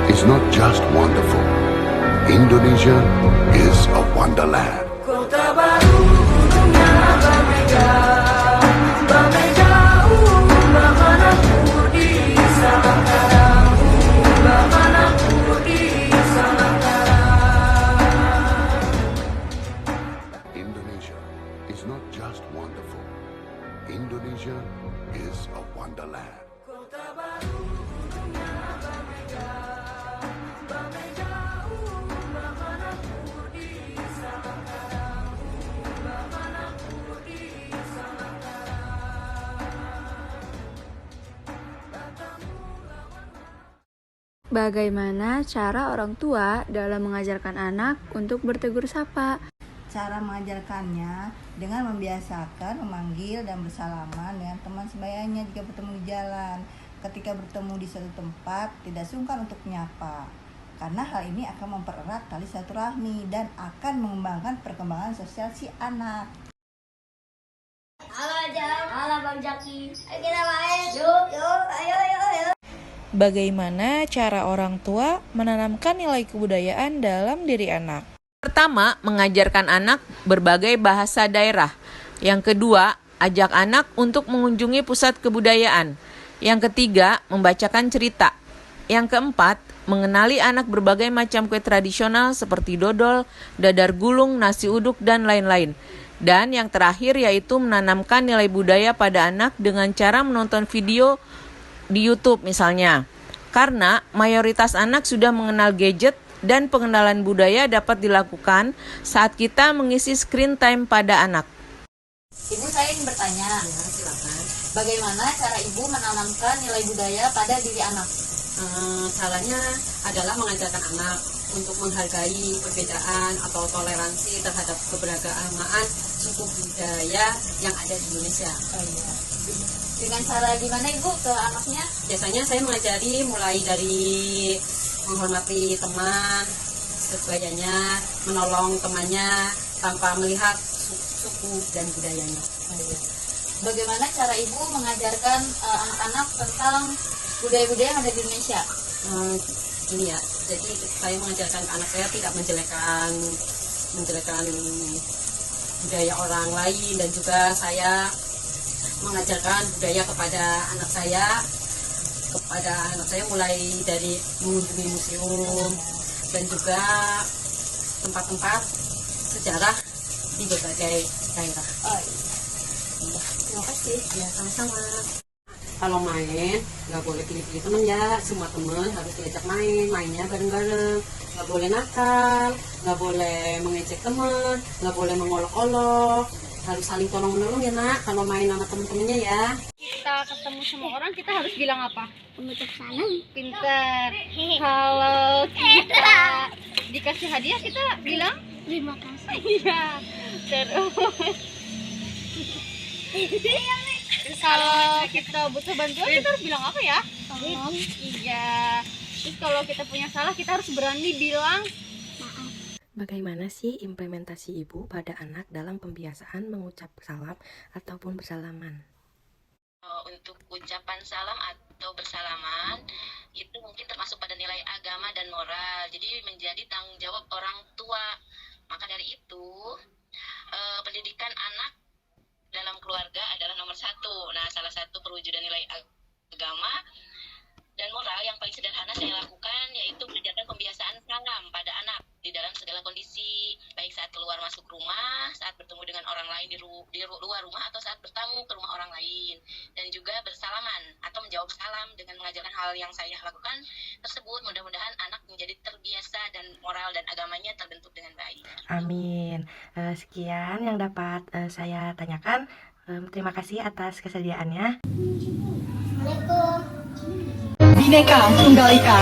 is not just wonderful. Indonesia is a wonderland. Kota baru dunia berbeda, berbeda bagaimanapun di Salangkara, bagaimanapun di Salangkara. Indonesia is not just wonderful. Indonesia is a wonderland. Kota baru dunia berbeda, berbeda bagaimanapun di Salangkara, bagaimanapun di Salangkara. Bagaimana cara orang tua dalam mengajarkan anak untuk bertegur sapa? Cara mengajarkannya dengan membiasakan memanggil dan bersalaman dengan teman sebayanya jika bertemu di jalan. Ketika bertemu di suatu tempat, tidak sungkan untuk menyapa. Karena hal ini akan mempererat tali silaturahmi dan akan mengembangkan perkembangan sosial si anak. Halo Ajang, halo Bang Jaki. Ayo kita main. Yuk, ayo. Bagaimana cara orang tua menanamkan nilai kebudayaan dalam diri anak? Pertama, mengajarkan anak berbagai bahasa daerah. Yang kedua, ajak anak untuk mengunjungi pusat kebudayaan. Yang ketiga, membacakan cerita. Yang keempat, mengenali anak berbagai macam kue tradisional seperti dodol, dadar gulung, nasi uduk, dan lain-lain. Dan yang terakhir yaitu menanamkan nilai budaya pada anak dengan cara menonton video di YouTube misalnya. Karena mayoritas anak sudah mengenal gadget dan pengenalan budaya dapat dilakukan saat kita mengisi screen time pada anak. Ibu, saya ingin bertanya. Ya, silakan. Bagaimana cara ibu menanamkan nilai budaya pada diri anak? Caranya adalah mengajarkan anak untuk menghargai perbedaan atau toleransi terhadap keberagaman suku budaya yang ada di Indonesia. Oh, iya. Dengan cara gimana ibu ke anaknya? Biasanya saya mengajari mulai dari menghormati teman sebayanya, menolong temannya tanpa melihat suku dan budayanya. Bagaimana cara ibu mengajarkan anak-anak tentang budaya-budaya yang ada di Indonesia? Ini ya, jadi saya mengajarkan anak saya tidak menjelekkan budaya orang lain, dan juga saya mengajarkan budaya kepada anak saya mulai dari mengunjungi museum dan juga tempat-tempat sejarah di berbagai daerah. Terima kasih. Ya, sama-sama. Kalau main nggak boleh pilih-pilih teman ya, semua teman harus diajak mainnya bareng-bareng. Nggak boleh nakal, nggak boleh mengejek teman, nggak boleh mengolok-olok, harus saling tolong-menolong ya nak kalau main sama temen-temennya ya. Kita ketemu sama orang, kita harus bilang apa? Mengucap salam. Pinter. Kalau kita dikasih hadiah, kita bilang Terima kasih. iya. Terus kalau kita butuh bantuan, kita harus bilang apa ya? Tolong. Iya. Terus kalau kita punya salah, kita harus berani bilang Maaf. Bagaimana sih implementasi ibu pada anak dalam pembiasaan mengucap salam ataupun bersalaman? Untuk ucapan salam atau bersalaman itu mungkin termasuk pada nilai agama dan moral, jadi menjadi tanggung jawab orang tua. Maka dari itu pendidikan anak dalam keluarga adalah nomor satu. Nah, salah satu perwujudan nilai agama dan moral yang paling sederhana saya lakukan yaitu mengajarkan pembiasaan salam pada anak di dalam segala kondisi, baik saat keluar masuk rumah, saat bertemu dengan orang lain di luar rumah, atau saat bertamu ke rumah orang lain, dan juga bersalaman atau menjawab salam. Dengan mengajarkan hal yang saya lakukan tersebut, mudah-mudahan anak menjadi terbiasa dan moral dan agamanya terbentuk dengan baik. Amin. Sekian yang dapat saya tanyakan. Terima kasih atas kesediaannya. Assalamualaikum. Bhinneka Tunggal Ika.